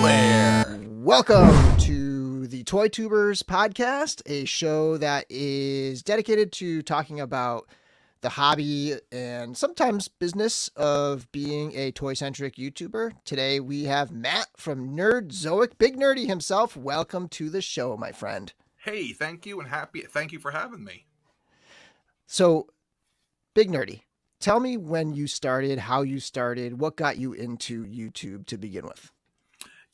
DorkLair. Welcome to the ToyTubers Podcast, a show that is dedicated to talking about the hobby and sometimes business of being a toy-centric YouTuber. Today we have Matt from Nerdzoic, Big Nerdy himself. Welcome to the show, my friend. Hey, thank you thank you for having me. So, Big Nerdy, tell me when you started, how you started, what got you into YouTube to begin with?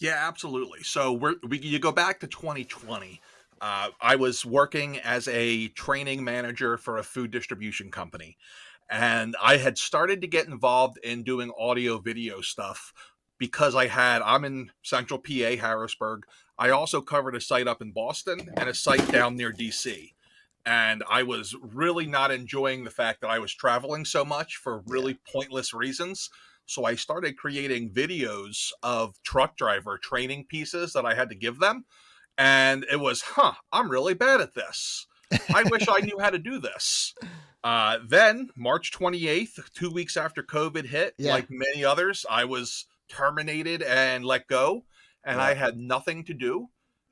Yeah, absolutely. So you go back to 2020. I was working as a training manager for a food distribution company, and I had started to get involved in doing audio video stuff because I'm in Central PA, Harrisburg. I also covered a site up in Boston and a site down near DC. And I was really not enjoying the fact that I was traveling so much for really pointless reasons. So I started creating videos of truck driver training pieces that I had to give them. And it was, I'm really bad at this. I wish I knew how to do this. Then March 28th, 2 weeks after COVID hit, like many others, I was terminated and let go. And I had nothing to do.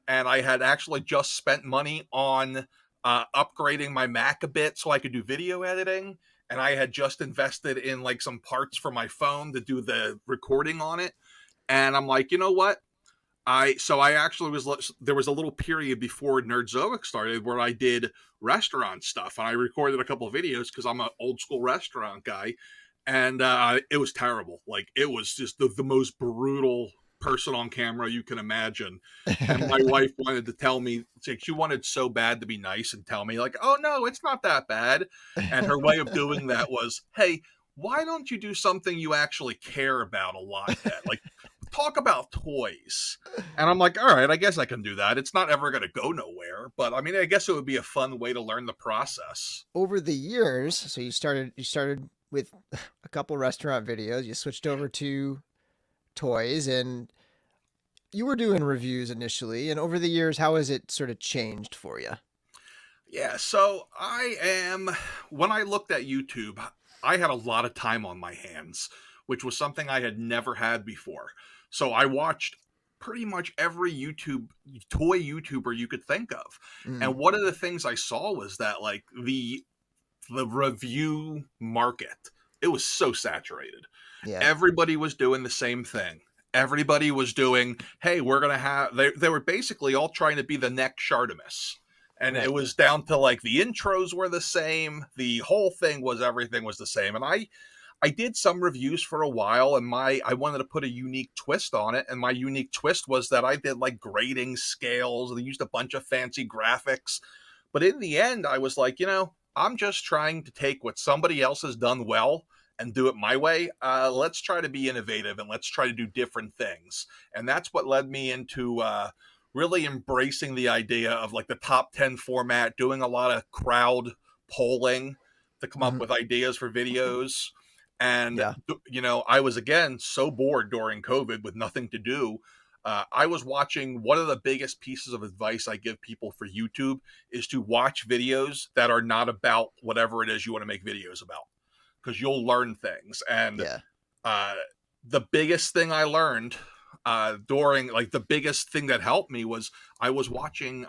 And I had actually just spent money on upgrading my Mac a bit so I could do video editing. And I had just invested in like some parts for my phone to do the recording on it. And I'm like, you know what? There was a little period before Nerdzoic started where I did restaurant stuff. And I recorded a couple of videos because I'm an old school restaurant guy. And it was terrible. Like, it was just the most brutal person on camera you can imagine. And my wife wanted to tell me, she wanted so bad to be nice and tell me like, oh no, it's not that bad. And her way of doing that was, hey, why don't you do something you actually care about a lot then? Like, talk about toys. And I'm like, all right, I guess I can do that. It's not ever going to go nowhere, but I mean, I guess it would be a fun way to learn the process. Over the years, so you started with a couple restaurant videos, you switched over to toys, and you were doing reviews initially, and over the years, how has it sort of changed for you? Yeah, so when I looked at YouTube, I had a lot of time on my hands, which was something I had never had before. So I watched pretty much every toy YouTuber you could think of. And one of the things I saw was that like the review market, it was so saturated. Yeah. Everybody was doing the same thing. Everybody was doing, hey, we're going to have, they were basically all trying to be the next Shartimus. And it was down to like the intros were the same. The whole thing was, everything was the same. And I did some reviews for a while, and I wanted to put a unique twist on it. And my unique twist was that I did like grading scales and used a bunch of fancy graphics. But in the end, I was like, I'm just trying to take what somebody else has done well and do it my way. Let's try to be innovative and let's try to do different things. And that's what led me into really embracing the idea of like the top 10 format, doing a lot of crowd polling to come up with ideas for videos. And, I was, again, so bored during COVID with nothing to do. I was watching, one of the biggest pieces of advice I give people for YouTube is to watch videos that are not about whatever it is you want to make videos about, because you'll learn things. And the biggest thing I learned the biggest thing that helped me was I was watching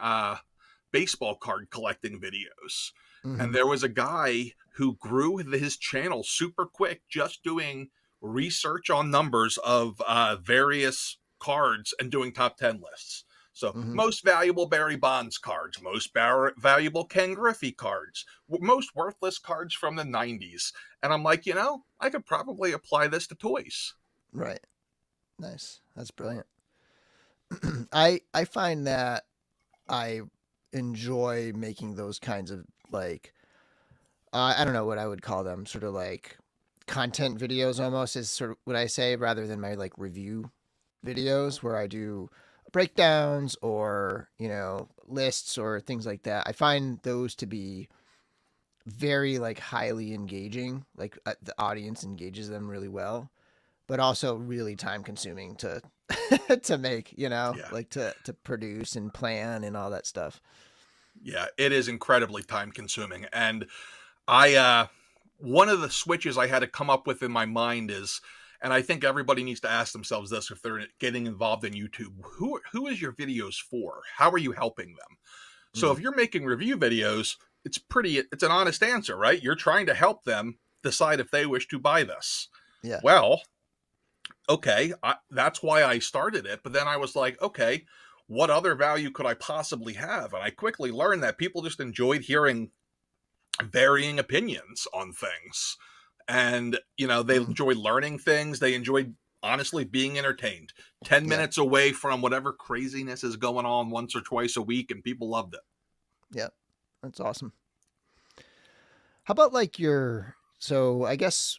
baseball card collecting videos. And there was a guy who grew his channel super quick just doing research on numbers of various cards and doing top 10 lists. So most valuable Barry Bonds cards, most valuable Ken Griffey cards, most worthless cards from the 90s. And I'm like, I could probably apply this to toys. Right. Nice. That's brilliant. I find that I enjoy making those kinds of like, I don't know what I would call them, sort of like content videos almost is sort of what I say, rather than my like review videos where I do breakdowns or, lists or things like that. I find those to be very like highly engaging, like the audience engages them really well, but also really time consuming to to make, like to produce and plan and all that stuff. Yeah, it is incredibly time consuming. And one of the switches I had to come up with in my mind is And I think everybody needs to ask themselves this if they're getting involved in YouTube. Who is your videos for? How are you helping them? So if you're making review videos, it's an honest answer, right? You're trying to help them decide if they wish to buy this. Yeah. Well, okay, that's why I started it. But then I was like, okay, what other value could I possibly have? And I quickly learned that people just enjoyed hearing varying opinions on things. And, they enjoy learning things. They enjoy, honestly, being entertained. 10 minutes away from whatever craziness is going on once or twice a week, and people loved it. Yeah, that's awesome. How about so I guess,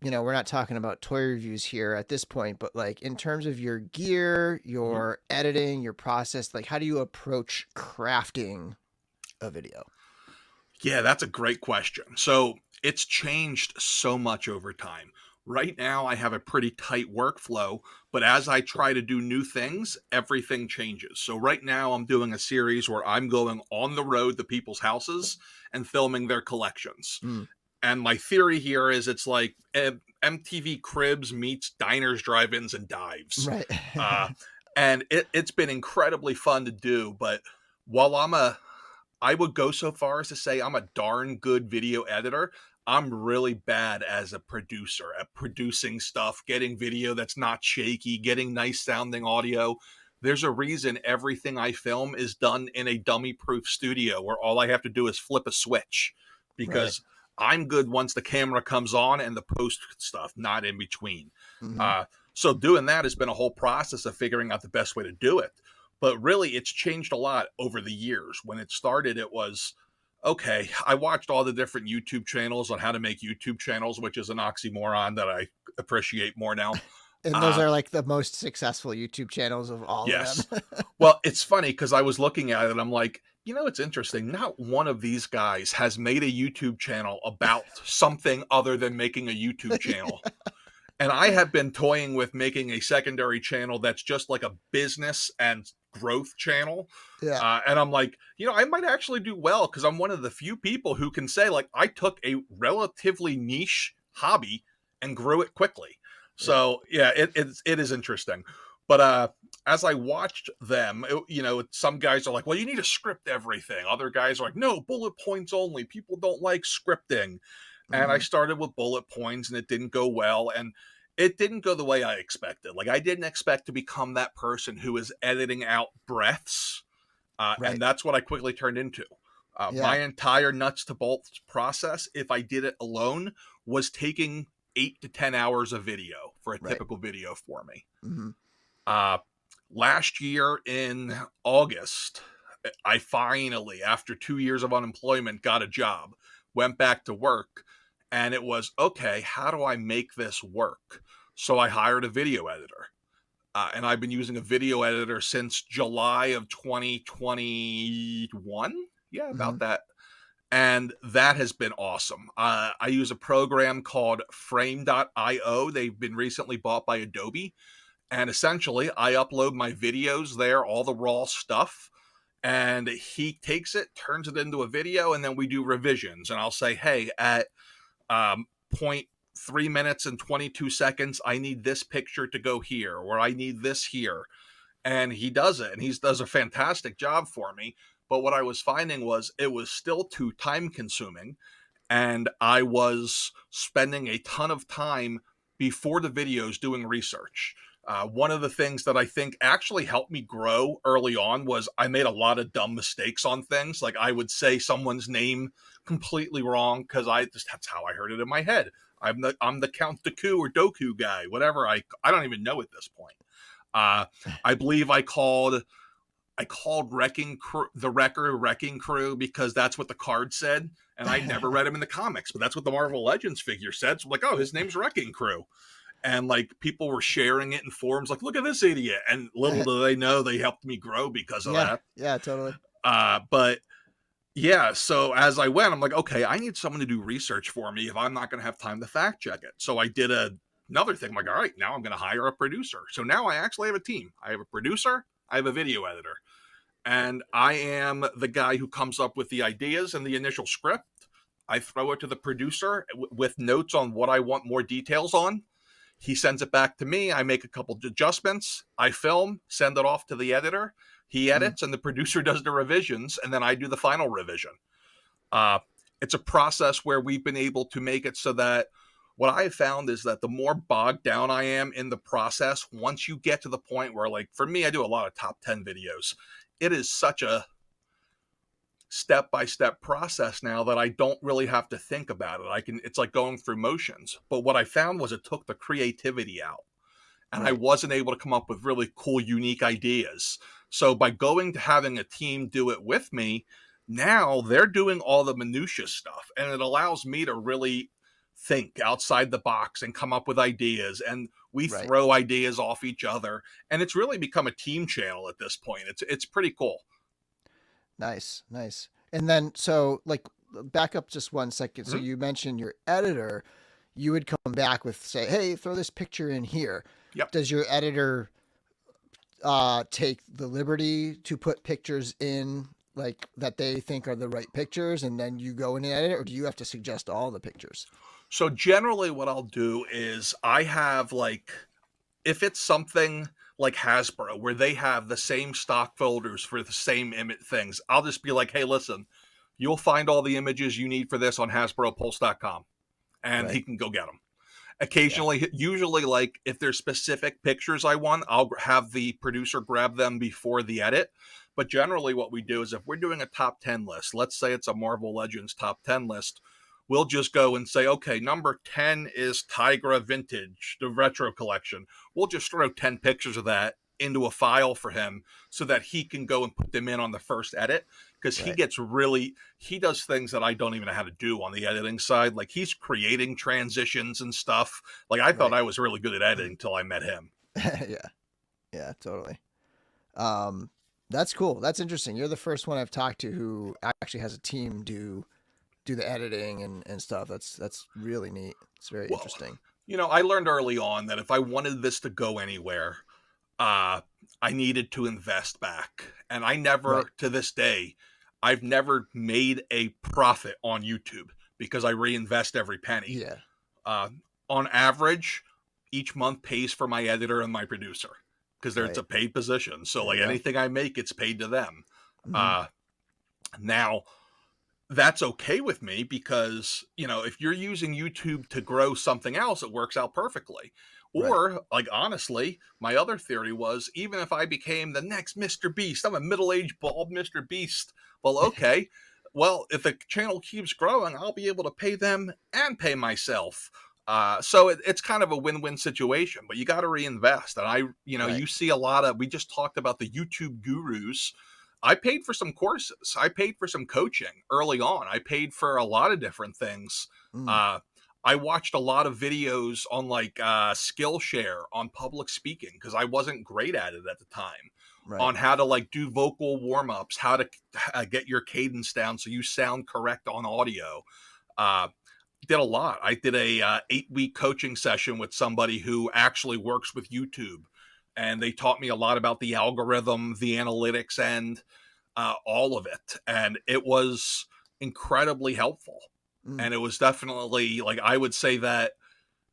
we're not talking about toy reviews here at this point, but like in terms of your gear, your editing, your process, like how do you approach crafting a video? Yeah, that's a great question. So it's changed so much over time. Right now, I have a pretty tight workflow, but as I try to do new things, everything changes. So right now, I'm doing a series where I'm going on the road to people's houses and filming their collections. And my theory here is it's like MTV Cribs meets diners, drive-ins, and dives. Right. And it's been incredibly fun to do. But while I would go so far as to say I'm a darn good video editor, I'm really bad as a producer at producing stuff, getting video that's not shaky, getting nice sounding audio. There's a reason everything I film is done in a dummy-proof studio where all I have to do is flip a switch, because I'm good once the camera comes on and the post stuff, not in between. So doing that has been a whole process of figuring out the best way to do it. But really, it's changed a lot over the years. When it started, it was, okay, I watched all the different YouTube channels on how to make YouTube channels, which is an oxymoron that I appreciate more now. And those are like the most successful YouTube channels of all of them. Well, it's funny because I was looking at it. I'm like, it's interesting. Not one of these guys has made a YouTube channel about something other than making a YouTube channel. And I have been toying with making a secondary channel that's just like a business and growth channel. And I'm like, I might actually do well because I'm one of the few people who can say, like, I took a relatively niche hobby and grew it quickly. So it is interesting. But as I watched them, some guys are like, well, you need to script everything. Other guys are like, no, bullet points only. People don't like scripting. And I started with bullet points and it didn't go well. And it didn't go the way I expected. Like, I didn't expect to become that person who is editing out breaths. And that's what I quickly turned into. My entire nuts to bolts process, if I did it alone, was taking 8 to 10 hours of video for a typical video for me. Last year in August, I finally, after 2 years of unemployment, got a job, went back to work, and it was, okay, how do I make this work? So I hired a video editor. And I've been using a video editor since July of 2021. Yeah, about that. And that has been awesome. I use a program called Frame.io. They've been recently bought by Adobe. And essentially, I upload my videos there, all the raw stuff. And he takes it, turns it into a video, and then we do revisions. And I'll say, hey, at 0.3 minutes and 22 seconds, I need this picture to go here, or I need this here. And he does it, and he does a fantastic job for me. But what I was finding was it was still too time consuming, and I was spending a ton of time before the videos doing research. One of the things that I think actually helped me grow early on was I made a lot of dumb mistakes on things. Like, I would say someone's name completely wrong because that's how I heard it in my head. I'm the Count Dooku or Doku guy, whatever. I don't even know at this point. I believe I called Wrecking Crew, the Wrecker Wrecking Crew, because that's what the card said, and I never read him in the comics, but that's what the Marvel Legends figure said. So I'm like, oh, his name's Wrecking Crew. And like, people were sharing it in forums like, look at this idiot. And little do they know, they helped me grow because of that. Yeah, totally. But yeah, so as I went, I'm like, okay, I need someone to do research for me if I'm not going to have time to fact check it. So I did another thing. I'm like, all right, now I'm going to hire a producer. So now I actually have a team. I have a producer. I have a video editor. And I am the guy who comes up with the ideas and the initial script. I throw it to the producer with notes on what I want more details on. He sends it back to me. I make a couple adjustments. I film, send it off to the editor. He edits, and the producer does the revisions, and then I do the final revision. It's a process where we've been able to make it so that what I have found is that the more bogged down I am in the process, once you get to the point where, like, for me, I do a lot of top 10 videos. It is such a step-by-step process now that I don't really have to think about it. It's like going through motions. But what I found was it took the creativity out, and I wasn't able to come up with really cool, unique ideas. So by going to having a team do it with me, now they're doing all the minutia stuff, and it allows me to really think outside the box and come up with ideas, and we throw ideas off each other, and it's really become a team channel at this point. It's pretty cool. Nice. And then, so like, back up just 1 second. So you mentioned your editor, you would come back with, say, hey, throw this picture in here. Yep. Does your editor take the liberty to put pictures in, like, that they think are the right pictures, and then you go in and edit it, or do you have to suggest all the pictures? So generally what I'll do is I have, like, if it's something like Hasbro, where they have the same stock folders for the same image things, I'll just be like, hey, listen, you'll find all the images you need for this on HasbroPulse.com, and he can go get them. Occasionally, usually, like, if there's specific pictures I want, I'll have the producer grab them before the edit. But generally what we do is if we're doing a top 10 list, let's say it's a Marvel Legends top 10 list, we'll just go and say, okay, number 10 is Tigra Vintage, the retro collection. We'll just throw 10 pictures of that into a file for him so that he can go and put them in on the first edit, because he does things that I don't even know how to do on the editing side. Like, he's creating transitions and stuff. Like, I thought I was really good at editing until I met him. Yeah, totally. That's cool. That's interesting. You're the first one I've talked to who actually has a team do the editing and stuff. That's really neat. It's very interesting. You know, I learned early on that if I wanted this to go anywhere, I needed to invest back. And I never, to this day, I've never made a profit on YouTube because I reinvest every penny. Yeah. On average, each month pays for my editor and my producer, because it's a paid position. So like anything I make, it's paid to them. Now, that's okay with me because, you know, if you're using YouTube to grow something else, it works out perfectly. Or, like, honestly, my other theory was, even if I became the next Mr. Beast, I'm a middle-aged bald Mr. Beast. Well, okay. Well, if the channel keeps growing, I'll be able to pay them and pay myself. So it's kind of a win-win situation, but you got to reinvest. And you see a lot of, we just talked about the YouTube gurus. I paid for some courses. I paid for some coaching early on. I paid for a lot of different things. I watched a lot of videos on, like, Skillshare on public speaking, because I wasn't great at it at the time. On how to, like, do vocal warm-ups, how to get your cadence down so you sound correct on audio. Did a lot. I did a 8-week coaching session with somebody who actually works with YouTube, and they taught me a lot about the algorithm, the analytics, and all of it. And it was incredibly helpful. And it was definitely, like, I would say that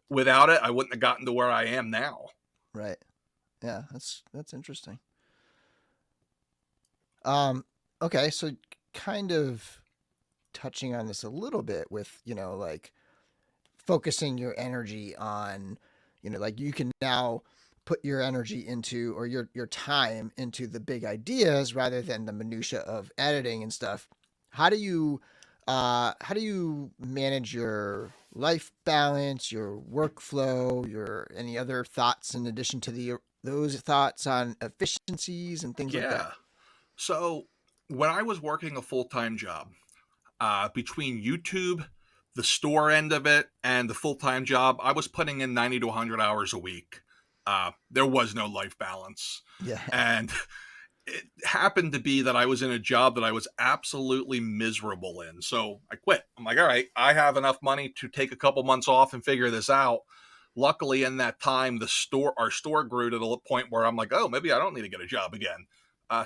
without it, I wouldn't have gotten to where I am now. Right. Yeah, that's interesting. Okay, so kind of touching on this a little bit with, you know, like, focusing your energy on, you know, like, you can now put your energy into, or your time into, the big ideas rather than the minutia of editing and stuff. How do you manage your life balance, your workflow, any other thoughts in addition to those thoughts on efficiencies and things like that? So when I was working a full-time job, between YouTube, the store end of it, and the full-time job, I was putting in 90 to 100 hours a week. There was no life balance. Yeah. And it happened to be that I was in a job that I was absolutely miserable in. So I quit. I'm like, all right, I have enough money to take a couple months off and figure this out. Luckily, in that time, our store grew to the point where I'm like, oh, maybe I don't need to get a job again.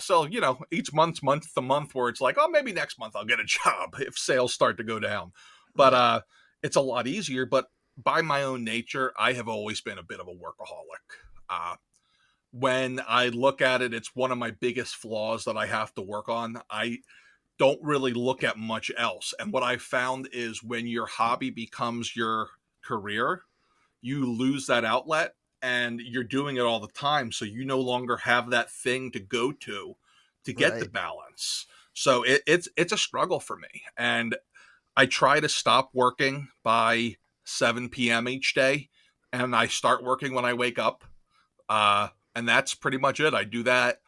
So, you know, each month to month, where it's like, oh, maybe next month I'll get a job if sales start to go down. But it's a lot easier. But by my own nature, I have always been a bit of a workaholic. When I look at it, it's one of my biggest flaws that I have to work on. I don't really look at much else. And what I found is when your hobby becomes your career, you lose that outlet and you're doing it all the time. So you no longer have that thing to go to get the Right. balance. So it's a struggle for me. And I try to stop working by 7 p.m. each day. And I start working when I wake up. And that's pretty much it. I do that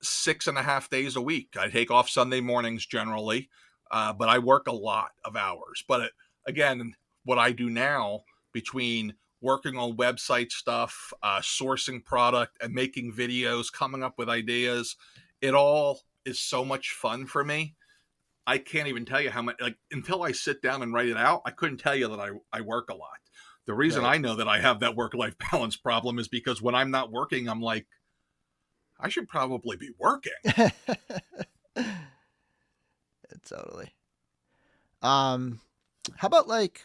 6.5 days a week. I take off Sunday mornings generally, but I work a lot of hours. But again, what I do now between working on website stuff, sourcing product, and making videos, coming up with ideas, it all is so much fun for me. I can't even tell you how much, like, until I sit down and write it out, I couldn't tell you that I work a lot. The reason Right. I know that I have that work-life balance problem is because when I'm not working, I'm like, I should probably be working. Totally. How about like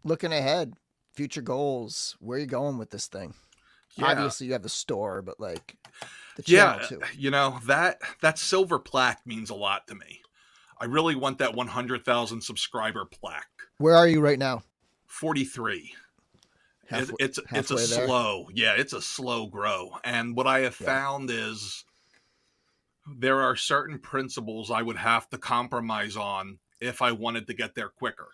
looking ahead, future goals? Where are you going with this thing? Yeah, Obviously, you have the store, but like the channel yeah, too. that silver plaque means a lot to me. I really want that 100,000 subscriber plaque. Where are you right now? 43. Halfway, It's a halfway there. it's a slow grow. And what I have Yeah. found is there are certain principles I would have to compromise on if I wanted to get there quicker.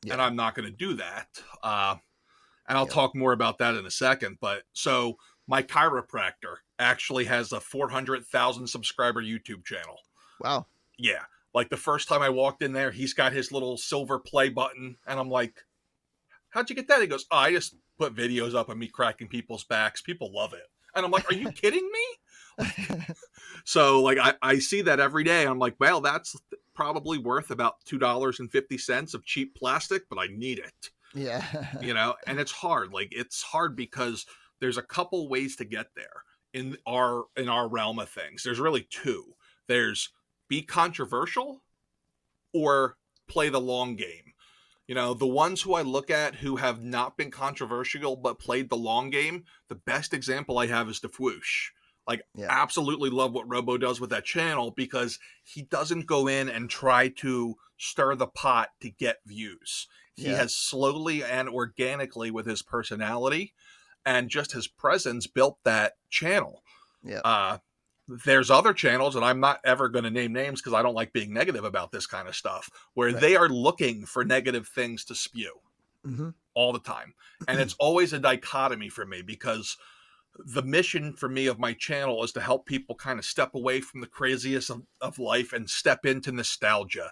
And Yeah. I'm not going to do that. And I'll Yep. talk more about that in a second. But so my chiropractor actually has a 400,000 subscriber YouTube channel. Wow. Yeah. Like the first time I walked in there, he's got his little silver play button. And I'm like, how'd you get that? He goes, oh, I just put videos up of me cracking people's backs. People love it. And I'm like, are you kidding me? So like I see that every day. I'm like, well, that's probably worth about $2.50 of cheap plastic, but I need it. Yeah. And it's hard. Like it's hard because there's a couple ways to get there in our realm of things. There's really two. There's be controversial or play the long game. The ones who I look at who have not been controversial but played the long game, the best example I have is DeFwoosh. Like, Yeah. absolutely love what Robo does with that channel because he doesn't go in and try to stir the pot to get views. He Yeah. has slowly and organically, with his personality and just his presence, built that channel. Yeah. There's other channels, and I'm not ever going to name names because I don't like being negative about this kind of stuff, where Right. they are looking for negative things to spew Mm-hmm. all the time. And it's always a dichotomy for me because the mission for me of my channel is to help people kind of step away from the craziest of life and step into nostalgia,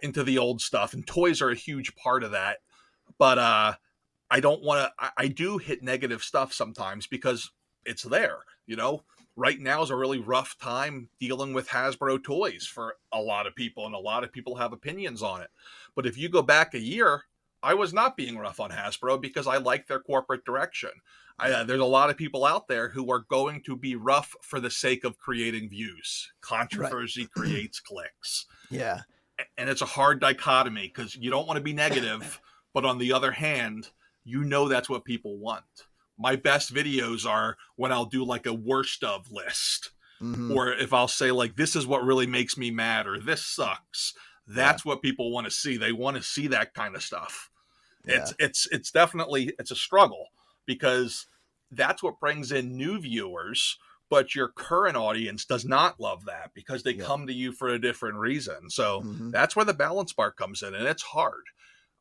into the old stuff. And toys are a huge part of that. But I don't want to, I do hit negative stuff sometimes because it's there. Right now is a really rough time dealing with Hasbro toys for a lot of people, and a lot of people have opinions on it. But if you go back a year, I was not being rough on Hasbro because I like their corporate direction. There's a lot of people out there who are going to be rough for the sake of creating views. Controversy creates clicks. Yeah. And it's a hard dichotomy because you don't want to be negative, but on the other hand, that's what people want. My best videos are when I'll do like a worst of list, Mm-hmm. or if I'll say like, this is what really makes me mad, or this sucks. That's what people want to see. They want to see that kind of stuff. Yeah. It's definitely, it's a struggle because that's what brings in new viewers, but your current audience does not love that because they come to you for a different reason. So Mm-hmm. that's where the balance part comes in, and it's hard.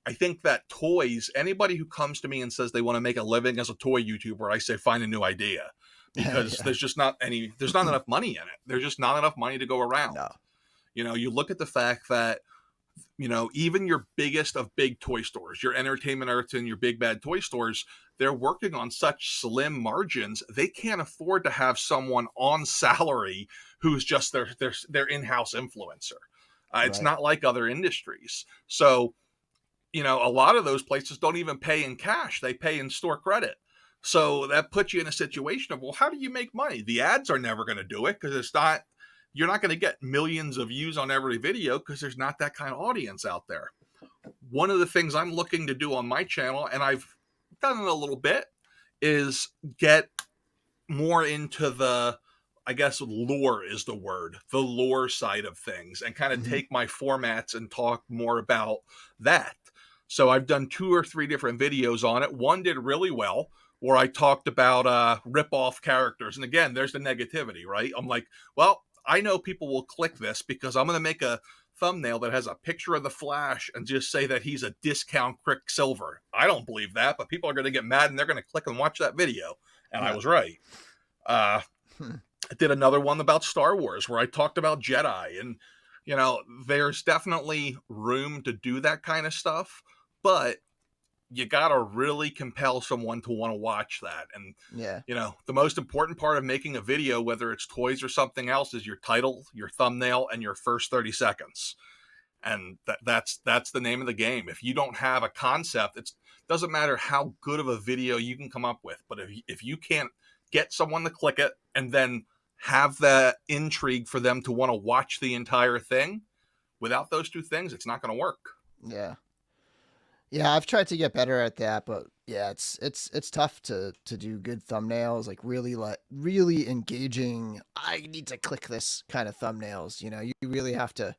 I think that toys, anybody who comes to me and says they want to make a living as a toy YouTuber, I say find a new idea because Yeah. there's not enough money in it. There's just not enough money to go around. No. You look at the fact that, even your biggest of big toy stores, your Entertainment Earths and your big bad toy stores, they're working on such slim margins. They can't afford to have someone on salary who's just their in-house influencer. It's Right. not like other industries. So, a lot of those places don't even pay in cash. They pay in store credit. So that puts you in a situation of, well, how do you make money? The ads are never going to do it because you're not going to get millions of views on every video because there's not that kind of audience out there. one of the things I'm looking to do on my channel, and I've done it a little bit, is get more into the, I guess lore is the word, the lore side of things, and kind of Mm-hmm. take my formats and talk more about that. So I've done 2 or 3 different videos on it. One did really well, where I talked about rip-off characters. And again, there's the negativity, right? I'm like, well, I know people will click this because I'm going to make a thumbnail that has a picture of the Flash and just say that he's a discount Quicksilver. I don't believe that, but people are going to get mad and they're going to click and watch that video. And I Yeah. was right. I did another one about Star Wars where I talked about Jedi, and there's definitely room to do that kind of stuff, but you gotta really compel someone to want to watch that. And Yeah. the most important part of making a video, whether it's toys or something else, is your title, your thumbnail, and your first 30 seconds. And that's the name of the game. If you don't have a concept, it doesn't matter how good of a video you can come up with, but if you can't get someone to click it and then have the intrigue for them to want to watch the entire thing, without those 2 things, it's not going to work. Yeah. Yeah, I've tried to get better at that, but yeah, it's tough to do good thumbnails, like really engaging. I need to click this kind of thumbnails. You really have to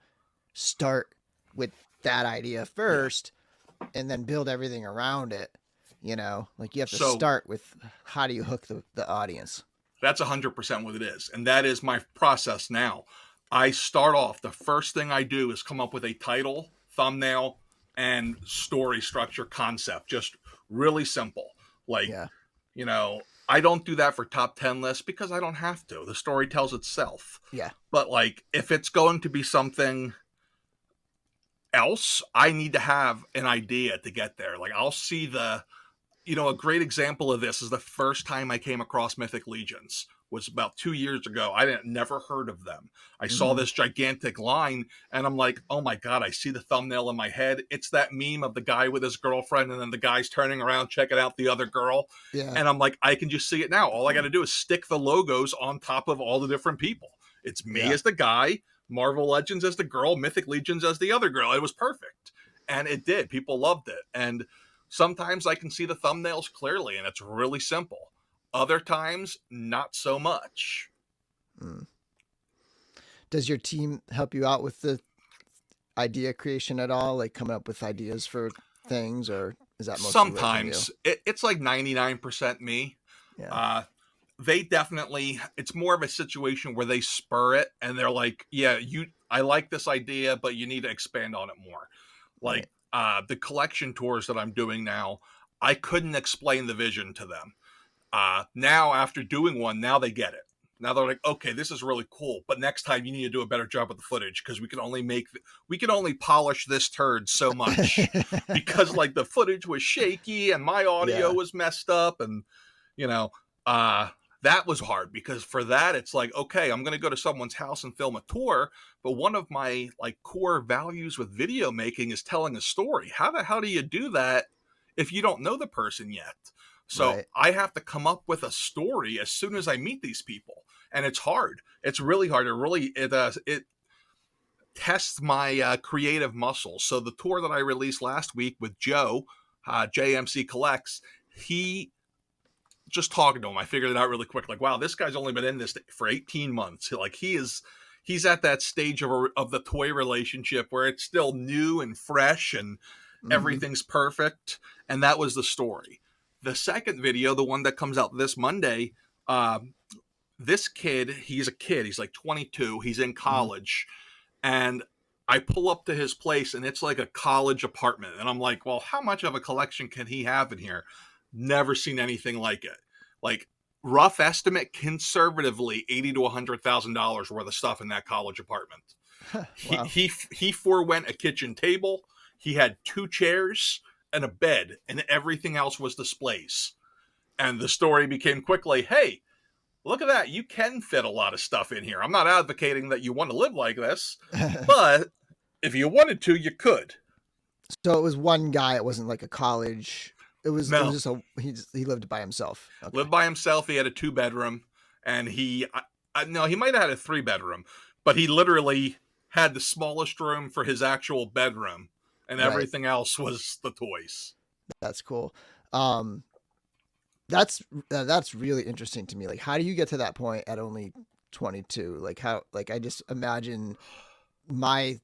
start with that idea first, and then build everything around it. Like you have to start with how do you hook the audience. That's 100% what it is, and that is my process now. I start off, the first thing I do is come up with a title, thumbnail, and story structure concept. Just really simple. Like, Yeah. I don't do that for top 10 lists because I don't have to. The story tells itself. Yeah. But like, if it's going to be something else, I need to have an idea to get there. Like, I'll see a great example of this is the first time I came across Mythic Legions was about 2 years ago. I never heard of them. I saw this gigantic line and I'm like, oh my God, I see the thumbnail in my head. It's that meme of the guy with his girlfriend and then the guy's turning around, checking out the other girl. Yeah. And I'm like, I can just see it now. All I got to do is stick the logos on top of all the different people. It's me as the guy, Marvel Legends as the girl, Mythic Legions as the other girl. It was perfect. And it did. People loved it. And sometimes I can see the thumbnails clearly and it's really simple. Other times, not so much. Does your team help you out with the idea creation at all? Like coming up with ideas for things, or is that mostly sometimes it's like 99% me? Yeah. They definitely, it's more of a situation where they spur it and they're like, yeah, I like this idea, but you need to expand on it more. Like the collection tours that I'm doing now, I couldn't explain the vision to them. Now after doing one, now they get it. Now they're like, okay, this is really cool, but next time you need to do a better job with the footage because we can only polish this turd so much because like the footage was shaky and my audio was messed up, and that was hard because for that it's like, okay, I'm going to go to someone's house and film a tour, but one of my like core values with video making is telling a story. How the hell do you do that if you don't know the person yet? So I have to come up with a story as soon as I meet these people. And it's hard. It's really hard. It tests my creative muscles. So the tour that I released last week with Joe, JMC Collects, he just talking to him, I figured it out really quick. Like, wow, this guy's only been in this for 18 months. Like he's at that stage of the toy relationship where it's still new and fresh and everything's perfect. And that was the story. The second video, the one that comes out this Monday, this kid, he's like 22, he's in college, and I pull up to his place and it's like a college apartment. And I'm like, well, how much of a collection can he have in here? Never seen anything like it. Like rough estimate, conservatively $80,000 to $100,000 worth of stuff in that college apartment. Wow. He forewent a kitchen table. He had 2 chairs and a bed, and everything else was displays. And the story became quickly, hey, look at that. You can fit a lot of stuff in here. I'm not advocating that you want to live like this, but if you wanted to, you could. So it was one guy. It wasn't like a college. It was just he lived by himself. Okay. Lived by himself. He had a 2-bedroom, and he might have had a 3-bedroom, but he literally had the smallest room for his actual bedroom. and Right. everything else was the toys. That's cool. Um, that's really interesting to me. Like, how do you get to that point at only 22? Like, how? Like, I just imagine my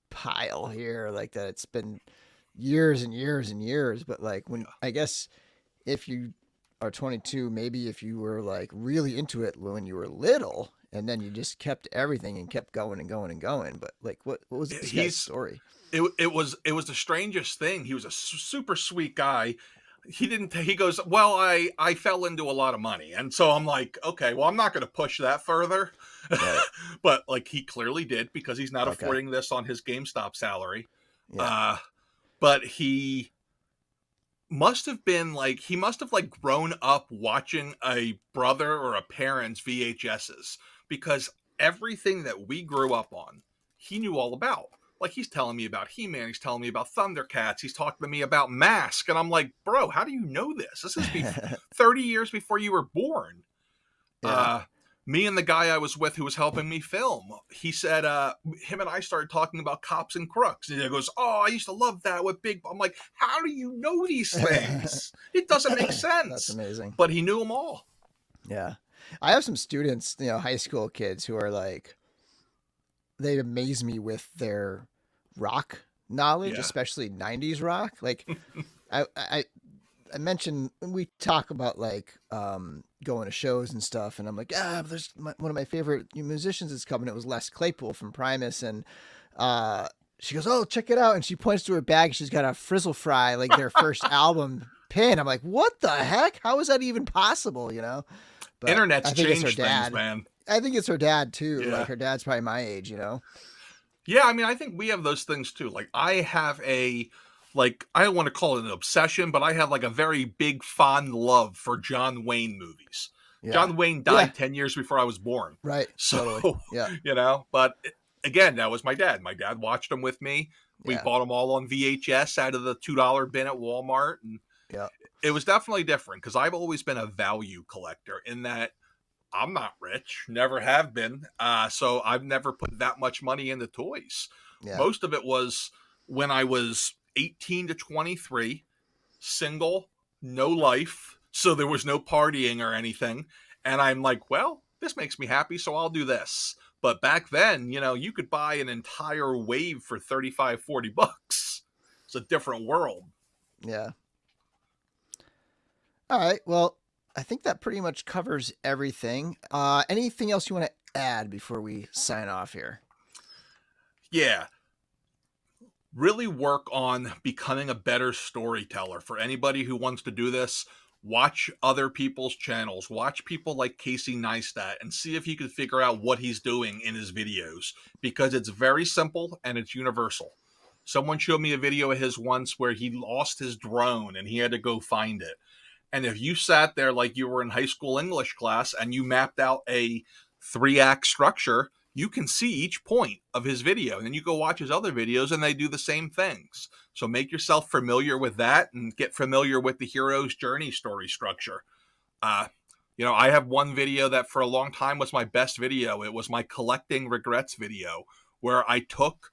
pile here, like that. It's been years and years and years. But like, when I guess if you are 22, maybe if you were like really into it when you were little, and then you just kept everything and kept going and going and going. But like, what was this guy's He's story? it was the strangest thing. He was a super sweet guy. He goes, well, I fell into a lot of money, and so I'm like, okay, well, I'm not going to push that further. Right. But like, he clearly did, because he's not Okay. affording this on his GameStop salary. Yeah. But he must have like grown up watching a brother or a parent's VHSs, because everything that we grew up on, he knew all about. Like, he's telling me about He-Man, he's telling me about Thundercats, he's talking to me about Mask, and I'm like, bro, how do you know this? This is 30 years before you were born. Yeah. Me and the guy I was with who was helping me film, he said, him and I started talking about Cops and Crooks. And he goes, oh, I used to love that with Big. I'm like, how do you know these things? It doesn't make sense. That's amazing. But he knew them all. Yeah. I have some students, high school kids who are like, they amaze me with their rock knowledge, Yeah. especially 90s rock. Like, I mentioned, we talk about like going to shows and stuff, and I'm like, there's one of my favorite musicians is coming. It was Les Claypool from Primus, and she goes, oh, check it out, and she points to her bag. She's got a Frizzle Fry, like their first album pin. I'm like, what the heck? How is that even possible? But Internet's I think it's her changed dad. things, man. I think it's her dad too. Yeah. Like, her dad's probably my age. Yeah, I mean, I think we have those things too. Like, I have I don't want to call it an obsession, but I have like a very big fond love for John Wayne movies. Yeah. John Wayne died 10 years before I was born. Right. So, totally. Yeah. But again, that was my dad. My dad watched them with me. We bought them all on VHS out of the $2 bin at Walmart. And it was definitely different, because I've always been a value collector, in that I'm not rich, never have been. So I've never put that much money into toys. Yeah. Most of it was when I was 18 to 23, single, no life. So there was no partying or anything. And I'm like, well, this makes me happy, so I'll do this. But back then, you could buy an entire wave for $35, $40. It's a different world. Yeah. All right. Well, I think that pretty much covers everything. Anything else you want to add before we sign off here? Yeah. Really work on becoming a better storyteller. For anybody who wants to do this, watch other people's channels. Watch people like Casey Neistat and see if you can figure out what he's doing in his videos, because it's very simple and it's universal. Someone showed me a video of his once where he lost his drone and he had to go find it. And if you sat there like you were in high school English class and you mapped out a 3-act structure, you can see each point of his video. And then you go watch his other videos and they do the same things. So make yourself familiar with that and get familiar with the hero's journey story structure. I have one video that for a long time was my best video. It was my collecting regrets video, where I took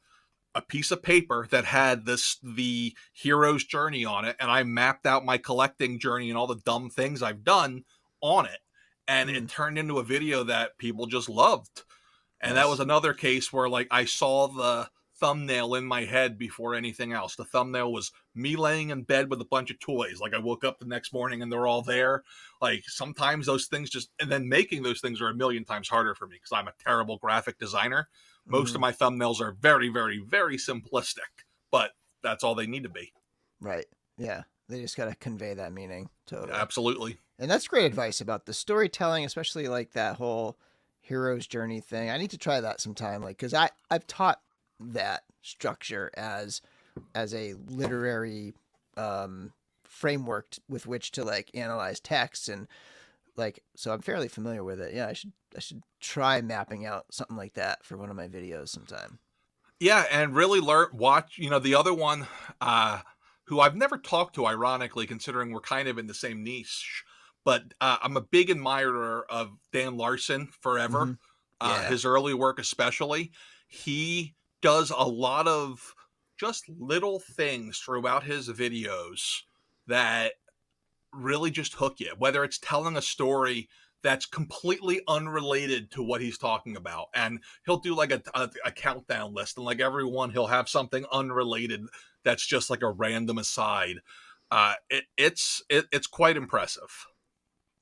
a piece of paper that had the hero's journey on it, and I mapped out my collecting journey and all the dumb things I've done on it. And it turned into a video that people just loved. And that was another case where, like, I saw the thumbnail in my head before anything else. The thumbnail was me laying in bed with a bunch of toys. Like, I woke up the next morning and they're all there. Like, sometimes those things and then making those things are a million times harder for me, because I'm a terrible graphic designer. Most of my thumbnails are very, very, very simplistic, but that's all they need to be. Right. Yeah. They just got to convey that meaning. Totally. Absolutely. And that's great advice about the storytelling, especially like that whole hero's journey thing. I need to try that sometime. Like, cause I've taught that structure as a literary, framework with which to like analyze texts, and like, so I'm fairly familiar with it. Yeah. I should try mapping out something like that for one of my videos sometime. Yeah. And really watch, the other one, who I've never talked to, ironically, considering we're kind of in the same niche, but I'm a big admirer of Dan Larson forever. Yeah. His early work, especially. He does a lot of just little things throughout his videos that really just hook you, whether it's telling a story that's completely unrelated to what he's talking about. And he'll do like a countdown list, and like everyone, he'll have something unrelated that's just like a random aside. It's quite impressive.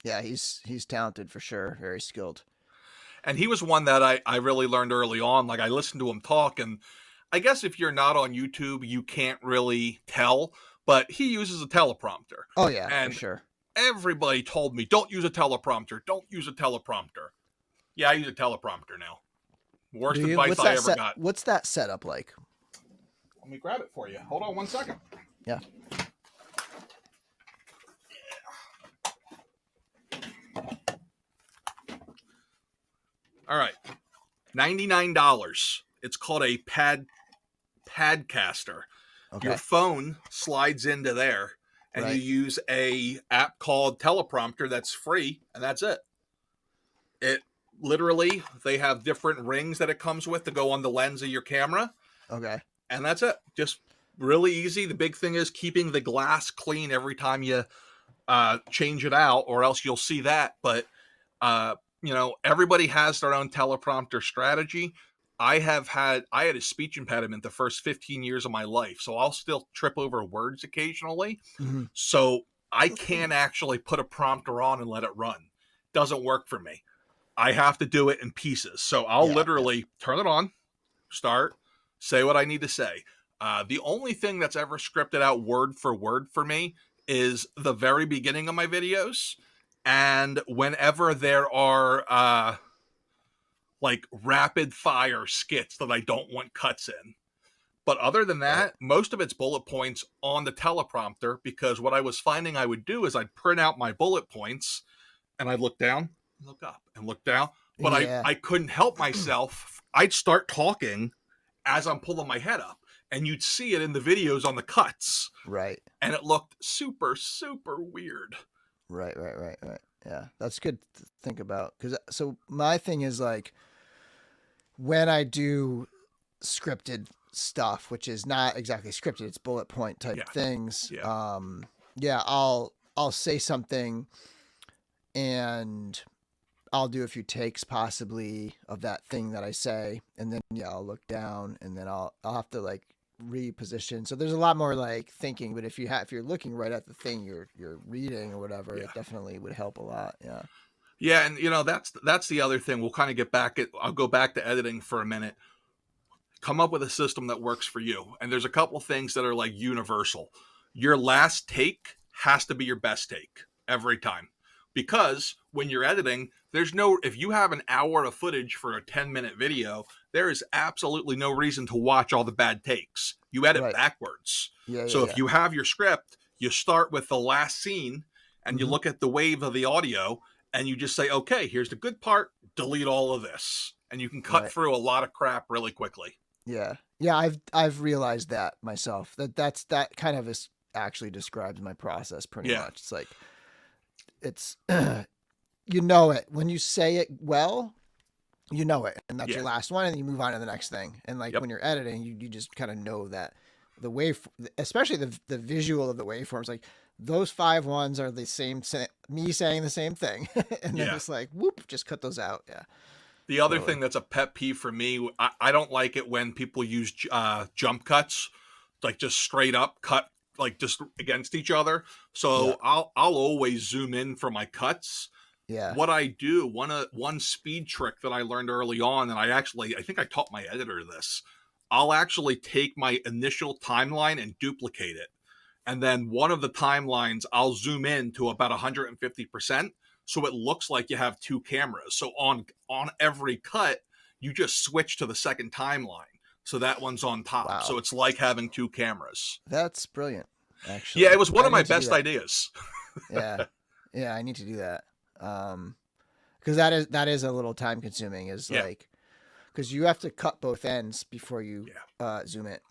Yeah, he's talented for sure. Very skilled. And he was one that I really learned early on. Like, I listened to him talk, and I guess if you're not on YouTube, you can't really tell, but he uses a teleprompter. Oh yeah, and for sure. Everybody told me, don't use a teleprompter. Don't use a teleprompter. Yeah, I use a teleprompter now. Worst advice I ever got. What's that setup like? Let me grab it for you. Hold on 1 second. Yeah. All right. $99. It's called a Padcaster. Okay. Your phone slides into there, and Right. you use a app called Teleprompter that's free, and that's it. It literally, they have different rings that it comes with to go on the lens of your camera. Okay. And that's it. Just really easy. The big thing is keeping the glass clean every time you change it out, or else you'll see that. But everybody has their own teleprompter strategy. I had a speech impediment the first 15 years of my life, so I'll still trip over words occasionally. Mm-hmm. So I can't actually put a prompter on and let it run. Doesn't work for me. I have to do it in pieces. So I'll literally turn it on, start, say what I need to say. The only thing that's ever scripted out word for word for me is the very beginning of my videos. And whenever there are like rapid fire skits that I don't want cuts in. But other than that, most of it's bullet points on the teleprompter, because what I was finding I would do is I'd print out my bullet points and I'd look down, look up, and look down. But I couldn't help myself. I'd start talking as I'm pulling my head up, and you'd see it in the videos on the cuts. Right. And it looked super, super weird. Right. Yeah, that's good to think about. So my thing is like, when I do scripted stuff, which is not exactly scripted, it's bullet point type things. Yeah. I'll say something, and I'll do a few takes possibly of that thing that I say, and then I'll look down, and then I'll have to like reposition. So there's a lot more like thinking, but if you're looking right at the thing you're reading or whatever, it definitely would help a lot. Yeah. Yeah, and that's the other thing. We'll kind of get back I'll go back to editing for a minute. Come up with a system that works for you. And there's a couple things that are like universal. Your last take has to be your best take every time. Because when you're editing, if you have an hour of footage for a 10-minute video, there is absolutely no reason to watch all the bad takes. You edit backwards. So if you have your script, you start with the last scene, and you look at the wave of the audio, and you just say, okay, here's the good part, delete all of this. And you can cut through a lot of crap really quickly. Yeah. Yeah, I've realized that myself. That kind of actually describes my process pretty much. It's like, it's you know it. When you say it well, you know it. And that's your last one, and then you move on to the next thing. And like when you're editing, you just kind of know that the especially the visual of the waveforms, like those 5 ones are the same, me saying the same thing. And then it's like, whoop, just cut those out. Yeah. The other thing that's a pet peeve for me, I don't like it when people use jump cuts, like just straight up cut, like just against each other. So I'll always zoom in for my cuts. Yeah. What I do, one speed trick that I learned early on, and I think I taught my editor this. I'll actually take my initial timeline and duplicate it. And then one of the timelines, I'll zoom in to about 150%. So it looks like you have 2 cameras. So on every cut, you just switch to the second timeline. So that one's on top. Wow. So it's like having 2 cameras. That's brilliant, actually. Yeah, it was one of my best ideas. Yeah, I need to do that. Because that is a little time consuming. Like, because you have to cut both ends before you zoom it,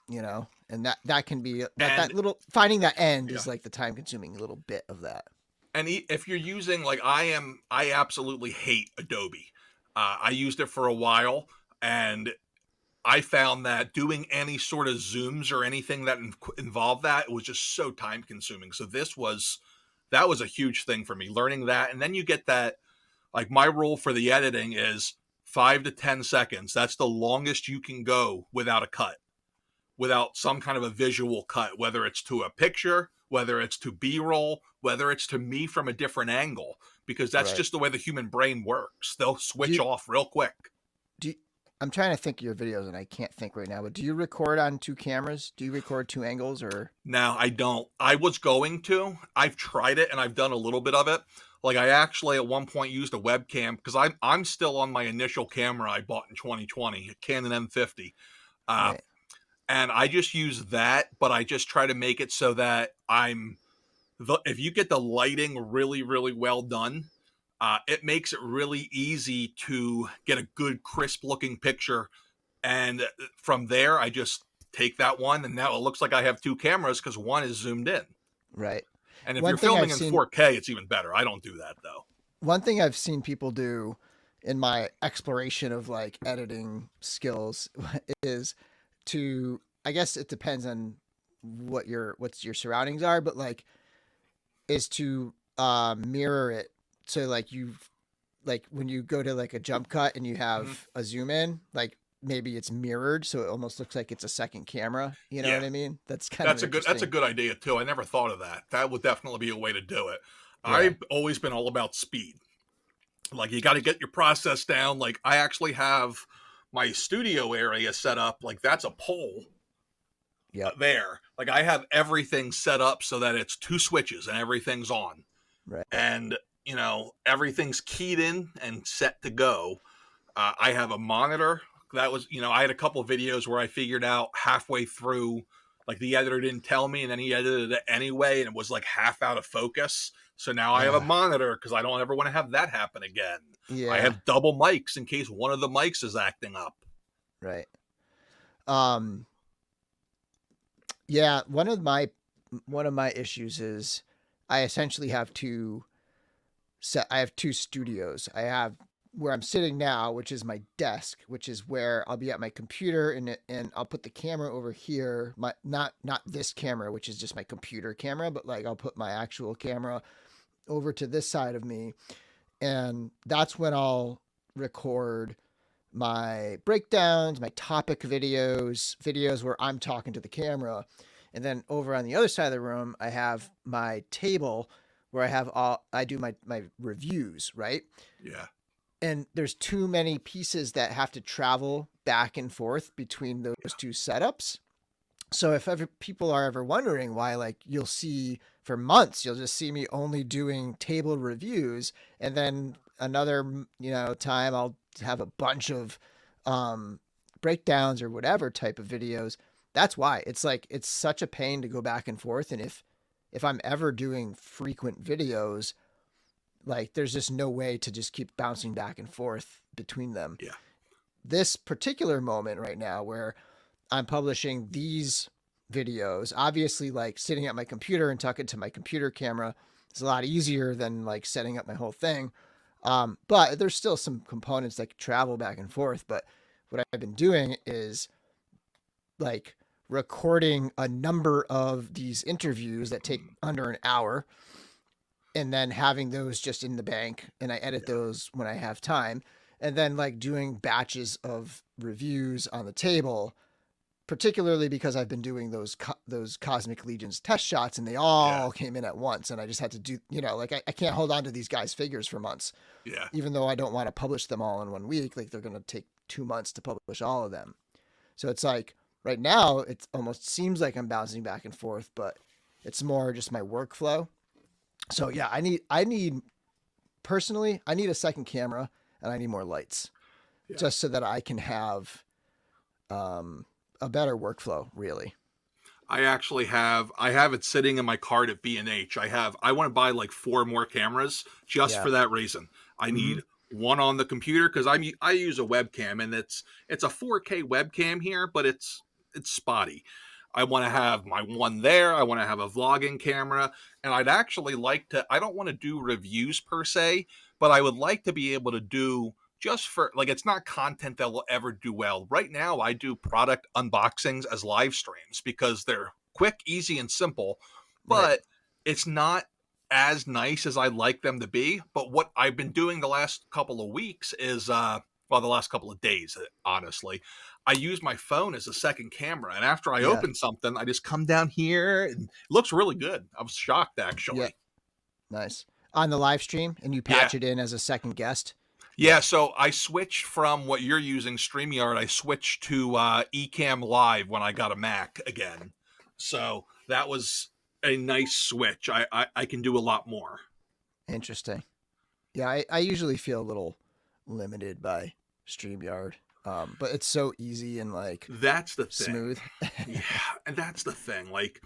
and that can be that little finding that end is like the time consuming little bit of that. And if you're using like I absolutely hate Adobe. I used it for a while, and I found that doing any sort of zooms or anything that involved that was just so time consuming. So that was a huge thing for me, learning that. And then you get that, like my rule for the editing is 5 to 10 seconds. That's the longest you can go without a cut, without some kind of a visual cut, whether it's to a picture, whether it's to B-roll, whether it's to me from a different angle, because that's Right. just the way the human brain works. They'll switch you- off real quick. Do you, I'm trying to think of your videos and I can't think right now, but do you record on two cameras? Do you record two angles or? No, I don't. I was going to. I've tried it and I've done a little bit of it. Like I actually at one point used a webcam because I'm still on my initial camera I bought in 2020, a Canon M50. Uh, Right. and I just use that, but I just try to make it so that if you get the lighting really, really well done, it makes it really easy to get a good, crisp looking picture. And from there, I just take that one, and now it looks like I have two cameras because one is zoomed in. Right. And if One you're thing filming I've in seen 4K, it's even better. I don't do that though. One thing I've seen people do in my exploration of like editing skills is to, I guess it depends on what's your surroundings are, but like is to mirror it. So like when you go to like a jump cut and you have a zoom in, like maybe it's mirrored so it almost looks like it's a second camera. You know Yeah, what I mean? That's kind of that's a interesting. good idea too. I never thought of that. That would definitely be a way to do it. Yeah. I've always been all about speed. Like you got to get your process down. Like I actually have my studio area set up. Like that's a pole Yep. there. Like I have everything set up so that it's two switches and everything's on. Right. And everything's keyed in and set to go. I have a monitor that was, I had a couple of videos where I figured out halfway through, like the editor didn't tell me and then he edited it anyway and it was like half out of focus. So now I have a monitor because I don't ever want to have that happen again. Yeah. I have double mics in case one of the mics is acting up. Right. Yeah, one of my issues is I essentially have I have two studios. I have where I'm sitting now, which is my desk, which is where I'll be at my computer and I'll put the camera over here. My not this camera, which is just my computer camera, but like I'll put my actual camera over to this side of me. And that's when I'll record my breakdowns, my topic videos where I'm talking to the camera. And then over on the other side of the room, I have my table where I do my reviews, right? Yeah. And there's too many pieces that have to travel back and forth between those two setups. So if ever people are ever wondering why, like you'll see for months, you'll just see me only doing table reviews, and then another time I'll have a bunch of breakdowns or whatever type of videos. That's why it's like it's such a pain to go back and forth. And if I'm ever doing frequent videos, like there's just no way to just keep bouncing back and forth between them. Yeah. This particular moment right now where I'm publishing these videos, obviously like sitting at my computer and talking to my computer camera is a lot easier than like setting up my whole thing. But there's still some components that can travel back and forth. But what I've been doing is like recording a number of these interviews that take under an hour and then having those just in the bank, and I edit those when I have time, and then like doing batches of reviews on the table, particularly because I've been doing those Cosmic Legions test shots and they all came in at once, and I just had to do, like I can't hold on to these guys' figures for months. Yeah. Even though I don't want to publish them all in 1 week, like they're going to take 2 months to publish all of them. So it's like right now it almost seems like I'm bouncing back and forth, but it's more just my workflow. So yeah, personally, I need a second camera and I need more lights just so that I can have a better workflow, really. I actually have it sitting in my cart at B&H. I want to buy like 4 more cameras just for that reason. I need one on the computer because I use a webcam and it's a 4K webcam here, but it's spotty. I want to have my one there. I want to have a vlogging camera, and I'd actually like to. I don't want to do reviews per se, but I would like to be able to do just for like, it's not content that will ever do well. Right now, I do product unboxings as live streams because they're quick, easy, and simple, Right. but it's not as nice as I'd like them to be. But what I've been doing the last couple of weeks is, well, the last couple of days, honestly, I use my phone as a second camera. And after I Yeah. open something, I just come down here and it looks really good. I was shocked, Yeah. actually. Nice. On the live stream, and you Yeah. patch it in as a second guest. Yeah, so I switched from what you're using, StreamYard. I switched to Ecamm Live when I got a Mac again. So that was a nice switch. I can do a lot more. Interesting. Yeah, I usually feel a little limited by StreamYard, but it's so easy and like That's the thing. smooth. Yeah, and that's the thing. Like,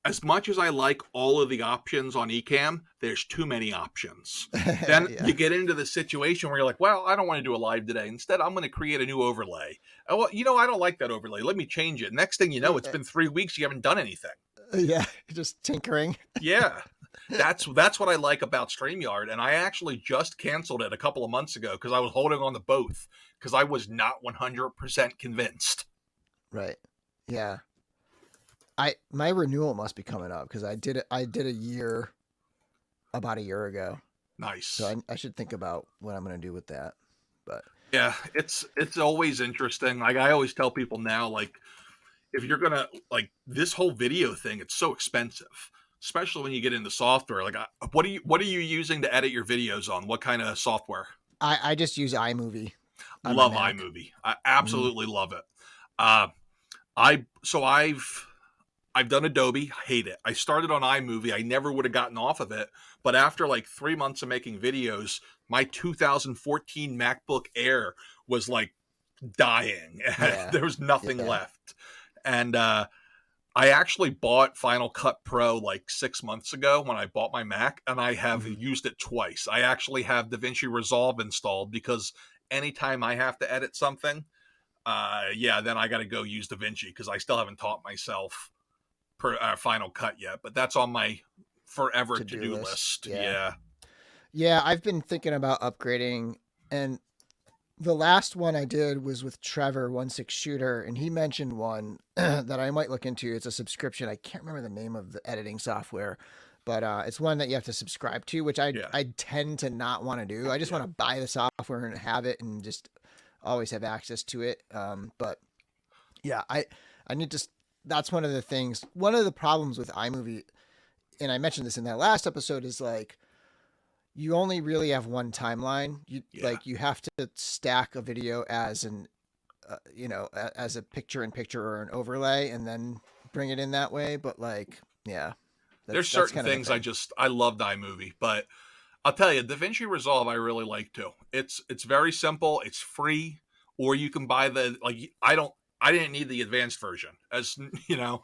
as much as I like all of the options on Ecamm, there's too many options. Then Yeah. you get into the situation where you're like, well, I don't want to do a live today. Instead, I'm going to create a new overlay. Oh, well, I don't like that overlay. Let me change it. Next thing you know, it's been 3 weeks. You haven't done anything. Yeah, just tinkering. Yeah. That's what I like about StreamYard. And I actually just canceled it a couple of months ago because I was holding on to both because I was not 100% convinced. Right. Yeah. My renewal must be coming up because I did a year about a year ago. Nice. So I should think about what I'm going to do with that. But yeah, it's always interesting. Like, I always tell people now, like, if you're gonna like this whole video thing, it's so expensive, especially when you get into software. Like, what are you using to edit your videos on? What kind of software? I just use iMovie. Love iMovie. I absolutely love it. I've done Adobe. Hate it. I started on iMovie. I never would have gotten off of it. But after like 3 months of making videos, my 2014 MacBook Air was like dying. Yeah. There was nothing left. And I actually bought Final Cut Pro like 6 months ago when I bought my Mac, and I have used it twice. I actually have DaVinci Resolve installed because anytime I have to edit something, then I got to go use DaVinci because I still haven't taught myself Final Cut yet. But that's on my forever to-do list. Yeah, I've been thinking about upgrading, and the last one I did was with Trevor 16 Shooter, and he mentioned one that I might look into. It's a subscription. I can't remember the name of the editing software, but it's one that you have to subscribe to, which I tend to not want to do. I just want to buy the software and have it and just always have access to it. But yeah, I need to. That's one of the things. One of the problems with iMovie, and I mentioned this in that last episode, is like, you only really have one timeline. You have to stack a video as an, as a picture in picture or an overlay, and then bring it in that way. But like, yeah, there's certain things I loved iMovie, but I'll tell you, DaVinci Resolve I really like too. It's very simple. It's free, or you can buy I didn't need the advanced version, as you know.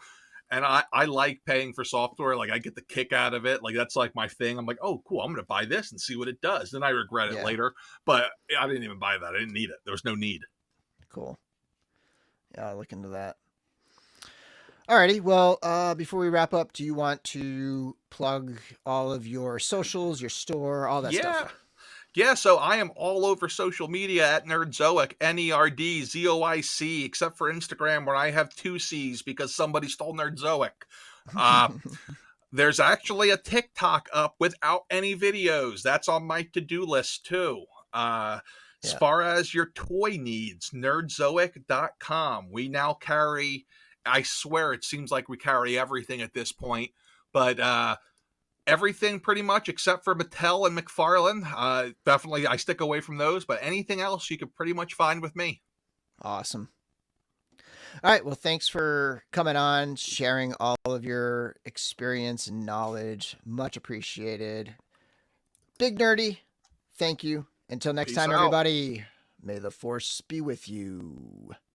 And I like paying for software. Like, I get the kick out of it. Like, that's like my thing. I'm like, oh, cool. I'm going to buy this and see what it does. Then I regret it later. But I didn't even buy that. I didn't need it. There was no need. Cool. Yeah, I'll look into that. Alrighty. Well, before we wrap up, do you want to plug all of your socials, your store, all that stuff? Yeah, so I am all over social media at Nerdzoic, Nerdzoic, except for Instagram, where I have 2 C's because somebody stole Nerdzoic. There's actually a TikTok up without any videos. That's on my to-do list, too. As far as your toy needs, nerdzoic.com. We now carry, I swear it seems like we carry everything at this point, but everything pretty much except for Mattel and McFarlane. Definitely I stick away from those, but anything else you can pretty much find with me. Awesome. All right. Well, thanks for coming on, sharing all of your experience and knowledge. Much appreciated. Big Nerdy, thank you. Until next time, everybody, may the force be with you.